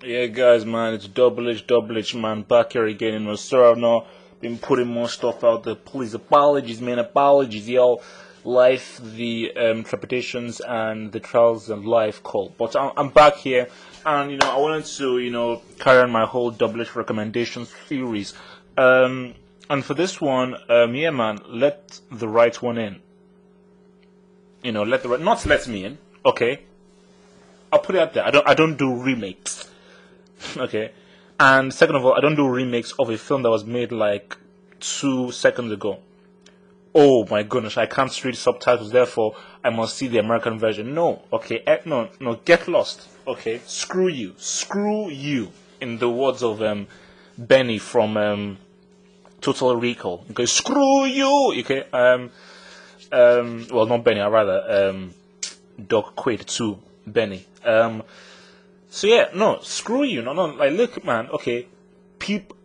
Yeah, guys, man, it's Double H, man, back here again. Sorry I've not been putting more stuff out there. Please, apologies, man, apologies, y'all. Life, the trepidations, and the trials of life call. But I'm back here, and I wanted to carry on my whole Double H recommendations series. And for this one, yeah, man, let the right one in. Let the right, not let me in. Okay, I'll put it out there. I don't do remakes. Okay. And second of all, I don't do remakes of a film that was made like 2 seconds ago. Oh my goodness, I can't read subtitles, therefore I must see the American version. No, okay, no, get lost. Okay, screw you, in the words of Benny from Total Recall. Okay, screw you. Okay, well, not Benny, I rather Doc Quaid to Benny. So yeah, no, screw you. No, like, look, man, okay,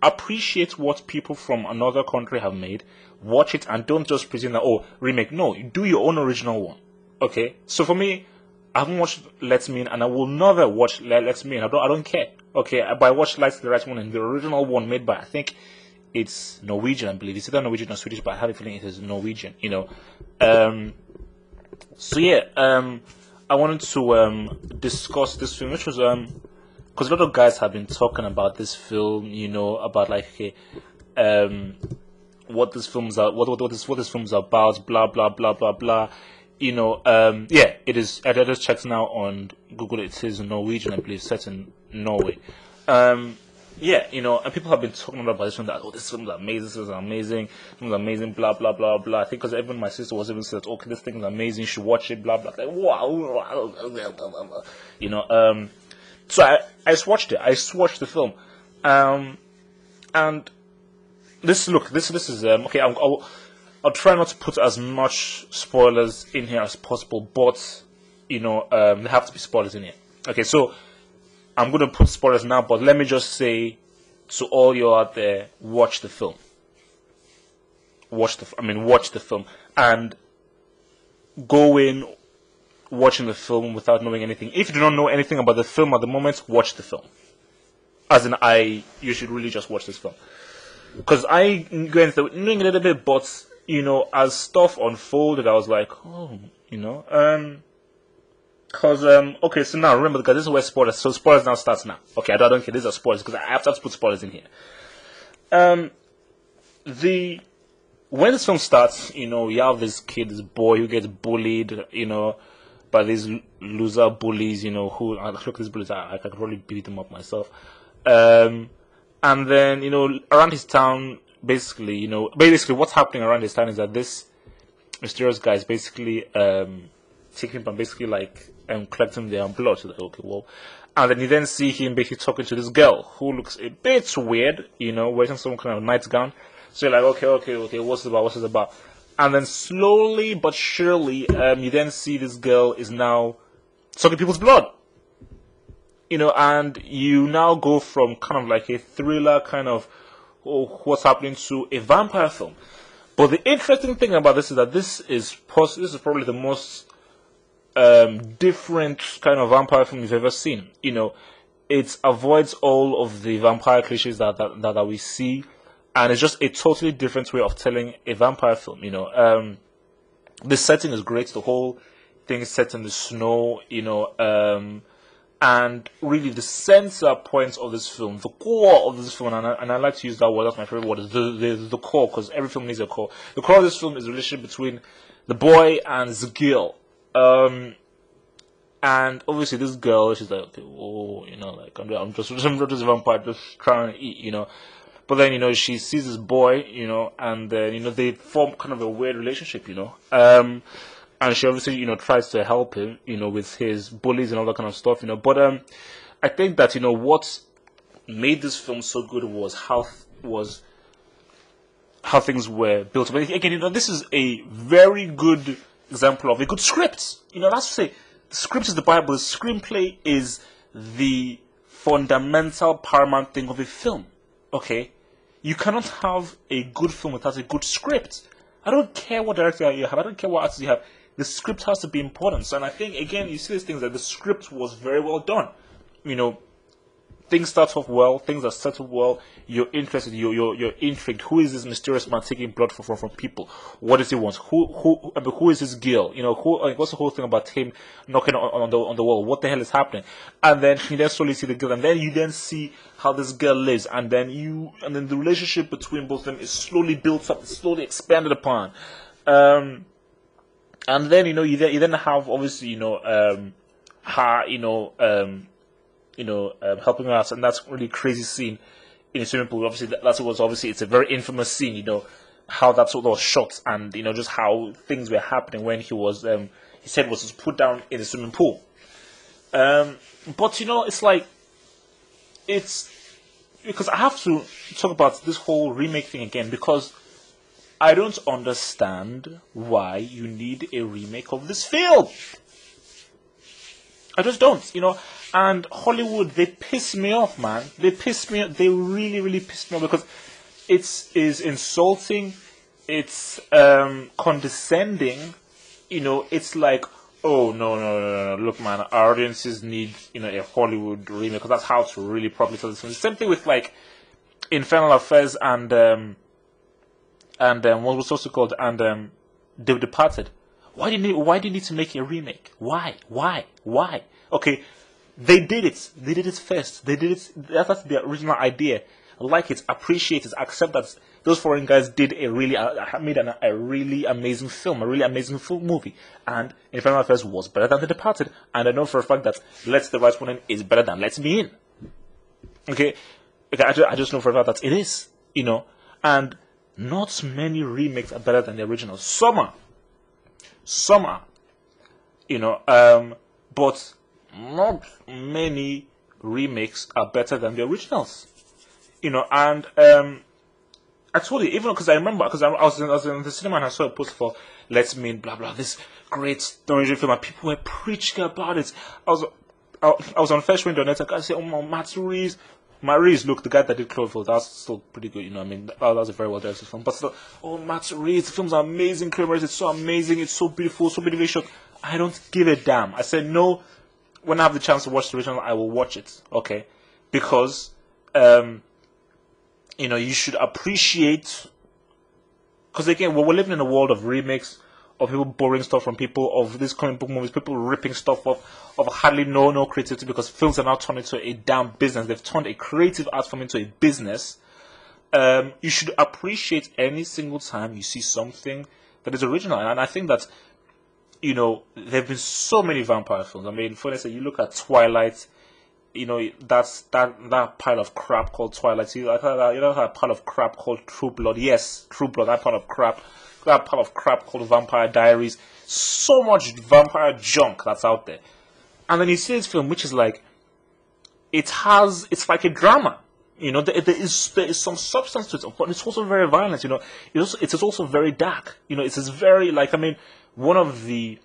appreciate what people from another country have made, watch it, and don't just presume that, oh, remake. No, do your own original one, okay? So for me, I haven't watched Let Me In, and I will never watch Let Me In. I don't care, okay? But I watched Lights the Right One, and the original one made by, I think it's Norwegian, I believe. It's either Norwegian or Swedish, but I have a feeling it is Norwegian, So yeah, I wanted to discuss this film, which was because a lot of guys have been talking about this film, about like, okay, what this film's what this film's about, blah blah blah blah blah. Yeah, it is. I just checked now on Google. It is Norwegian, I believe, set in Norway. Yeah, and people have been talking about this film, that, oh, this film's amazing, blah, blah, blah, blah. I think because even my sister was even said, okay, this thing is amazing, you should watch it, blah, blah, like, wow, so I just watched it, watched the film, and this is, okay, I'll try not to put as much spoilers in here as possible, but, there have to be spoilers in here. Okay, so I'm going to put spoilers now, but let me just say to all you out there, watch the film. Watch the film. And go in watching the film without knowing anything. If you do not know anything about the film at the moment, watch the film. As in, you should really just watch this film. Because I went through knowing a little bit, but, as stuff unfolded, I was like, oh, Because, okay, so now remember, guys, this is where spoilers, so spoilers now starts now. Okay, I don't care, these are spoilers, because I have to put spoilers in here. When this film starts, you have this kid, this boy who gets bullied, by these loser bullies, who, look at these bullies, I could probably beat them up myself. And then, around his town, basically what's happening around his town is that this mysterious guy is basically, taking him and basically like collecting their blood. So like, okay, well, and then you then see him basically talking to this girl who looks a bit weird, wearing some kind of nightgown. So you're like, okay, what's this about? And then slowly but surely, you then see this girl is now sucking people's blood. And you now go from kind of like a thriller kind of, oh, what's happening, to a vampire film. But the interesting thing about this is that this is probably the most different kind of vampire film you've ever seen. It avoids all of the vampire cliches that we see, and it's just a totally different way of telling a vampire film. The setting is great. The whole thing is set in the snow. And really the center point of this film, the core of this film, and I like to use that word. That's my favorite word. Is the core, because every film needs a core. The core of this film is the relationship between the boy and the girl. And obviously this girl, she's like, okay, oh, like I'm just a vampire, just trying to eat, But then, she sees this boy, and then, they form kind of a weird relationship, and she obviously, tries to help him, with his bullies and all that kind of stuff, But I think that, what made this film so good was how things were built. But again, this is a very good example of a good script. That's to say, the script is the Bible. The screenplay is the fundamental, paramount thing of a film. Okay? You cannot have a good film without a good script. I don't care what director you have. I don't care what artist you have. The script has to be important. So, and I think, again, you see these things that the script was very well done. things start off well, things are settled well, you're interested, you're intrigued. Who is this mysterious man taking blood from people? What does he want? Who is this girl? What's the whole thing about him knocking on the wall? What the hell is happening? And then you then slowly see the girl, and then you then see how this girl lives, and then the relationship between both of them is slowly built up, it's slowly expanded upon. And then you then have obviously her helping her out, and that's a really crazy scene in a swimming pool. Obviously it's a very infamous scene. How that sort of shot, and just how things were happening when his head was just put down in the swimming pool. But it's because I have to talk about this whole remake thing again, because I don't understand why you need a remake of this film. I just don't, And Hollywood, they piss me off, man. They really, really piss me off, because it is insulting, it's condescending, it's like, oh, no, look, man, our audiences need, a Hollywood remake, because that's how to really properly tell this film. Same thing with, like, Infernal Affairs and what was also called, and The Departed. Why do you need to make a remake? Why? Okay, they did it. They did it first. They did it. That's the original idea. Like it, appreciate it, accept that those foreign guys did made a really amazing film, a really amazing movie. And Infernal Affairs was better than The Departed. And I know for a fact that Let the Right One In is better than Let Me In. Okay, I just know for a fact that it is. And not many remakes are better than the original. Some are, but not many remakes are better than the originals. And I told you, even because I remember, because I was in the cinema and I saw a poster for Let Me In, blah blah, this great Norwegian film, and people were preaching about it. I was on First Window Net, I said, oh, Matt Reeves, look, the guy that did Cloverfield, that's still pretty good, that was a very well directed film. But still, oh, Matt Reeves, the film's amazing, Kramer, it's so amazing, it's so beautiful, so beautifully shot. I don't give a damn. I said, no, when I have the chance to watch the original, I will watch it, okay? Because, you should appreciate, because again, we're living in a world of remakes, of people borrowing stuff from people, of these comic book movies, people ripping stuff off, of hardly no creativity, because films are now turned into a damn business. They've turned a creative art form into a business. You should appreciate any single time you see something that is original. And I think that, there have been so many vampire films. I mean, for instance, you look at Twilight, that's that pile of crap called Twilight. That pile of crap called True Blood. Yes, True Blood, that pile of crap called Vampire Diaries. So much vampire junk that's out there. And then you see this film, which is like, it's like a drama. There is some substance to it, but it's also very violent. It is also very dark. It is very, like, I mean, one of the,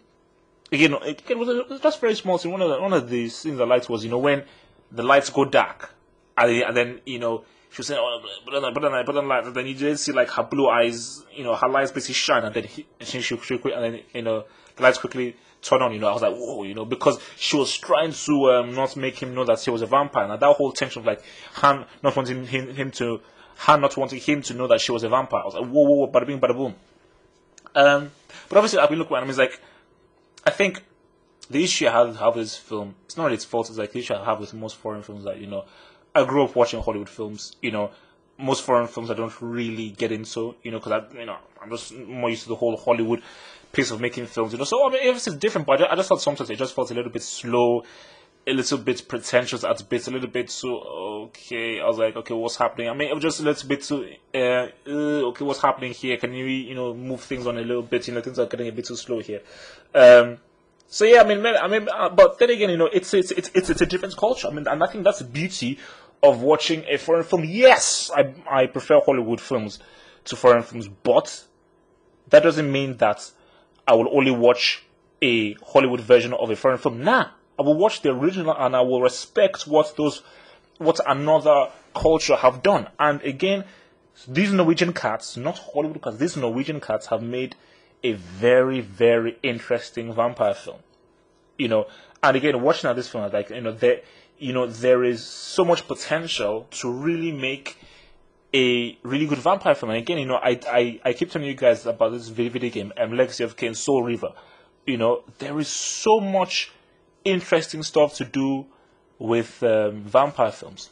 again, it was just very small scene. One of the scenes I liked was, when the lights go dark, and then, she was saying, oh, but then light, and then you just see, like, her blue eyes, her lights basically shine, and then she quickly, and then, the lights quickly turn on, I was like, whoa, because she was trying to not make him know that she was a vampire, and that whole tension of, like, Han not wanting him to know that she was a vampire. I was like, whoa, bada bing, bada boom. But obviously, I've been looking at him, it's like, I think the issue I have with this film, it's not really its fault, it's like the issue I have with most foreign films that, I grew up watching Hollywood films, most foreign films I don't really get into, because I'm just more used to the whole Hollywood pace of making films, so I mean, it's different, but I just thought sometimes it just felt a little bit slow, a little bit pretentious at bits, a little bit too, okay, I was like, okay, what's happening? I mean, it was just a little bit too, okay, what's happening here? Can you, move things on a little bit? Things are getting a bit too slow here. So yeah, I mean, but then again, it's a different culture. I mean, and I think that's the beauty of watching a foreign film. Yes, I prefer Hollywood films to foreign films, but that doesn't mean that I will only watch a Hollywood version of a foreign film. Nah, I will watch the original and I will respect what another culture have done. And again, these Norwegian cats, not Hollywood cats, these Norwegian cats have made a very, very interesting vampire film. And again, watching this film, like, there is so much potential to really make a really good vampire film. And again, I keep telling you guys about this video game, Legacy of Kain, Soul River. There is so much interesting stuff to do with vampire films.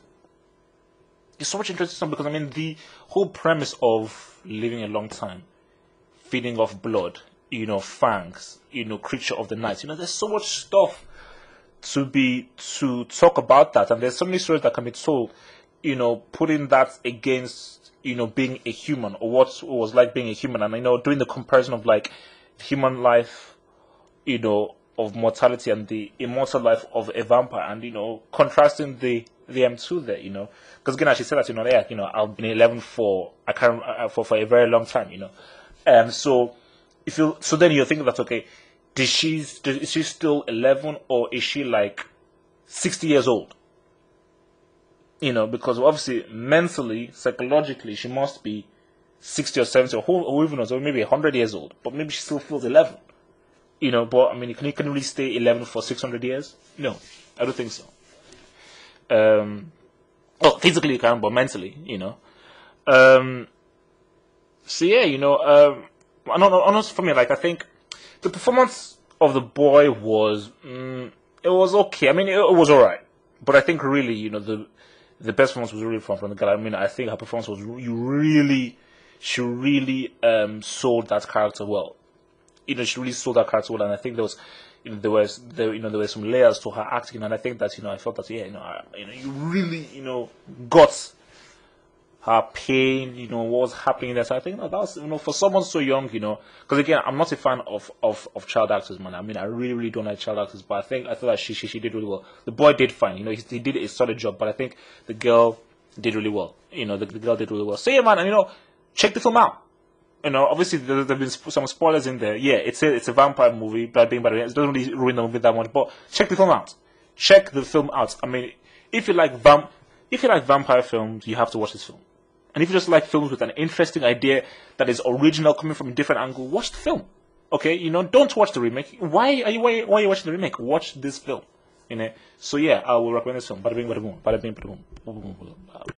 It's so much interesting stuff because, the whole premise of living a long time, feeding off blood, fangs, creature of the night, there's so much stuff to talk about that. And there's so many stories that can be told, putting that against, being a human, or what it was like being a human. And, doing the comparison of, like, human life, of mortality and the immortal life of a vampire, and, contrasting the M2 there, because again, as she said that, I've been 11 for a very long time, so then you're thinking that, okay, is she still 11, or is she like 60 years old? Because obviously mentally, psychologically, she must be 60 or 70 or who even knows, or maybe 100 years old, but maybe she still feels 11. But can you really stay 11 for 600 years? No, I don't think so. Well, physically you can, but mentally, So yeah, honestly for me, like, I think the performance of the boy was, it was okay. It was alright, but I think really, the best performance was really from the girl. I think her performance was she really sold that character well. She really sold that character well, and I think there were some layers to her acting, and I think that I felt that you really got her pain, what was happening there. So I think that was for someone so young, because again, I'm not a fan of child actors, man. I really don't like child actors, but I thought that she did really well. The boy did fine, he did a solid job, but I think the girl did really well. The girl did really well. So yeah, man, and check the film out. Obviously there's been some spoilers in there. Yeah, it's a vampire movie, but it doesn't really ruin the movie that much. But check the film out. Check the film out. If you like vampire films, you have to watch this film. And if you just like films with an interesting idea that is original, coming from a different angle, watch the film. Okay, don't watch the remake. Why are you watching the remake? Watch this film. So yeah, I will recommend this film. Bada bing, bada boom. Bada bing, bada boom.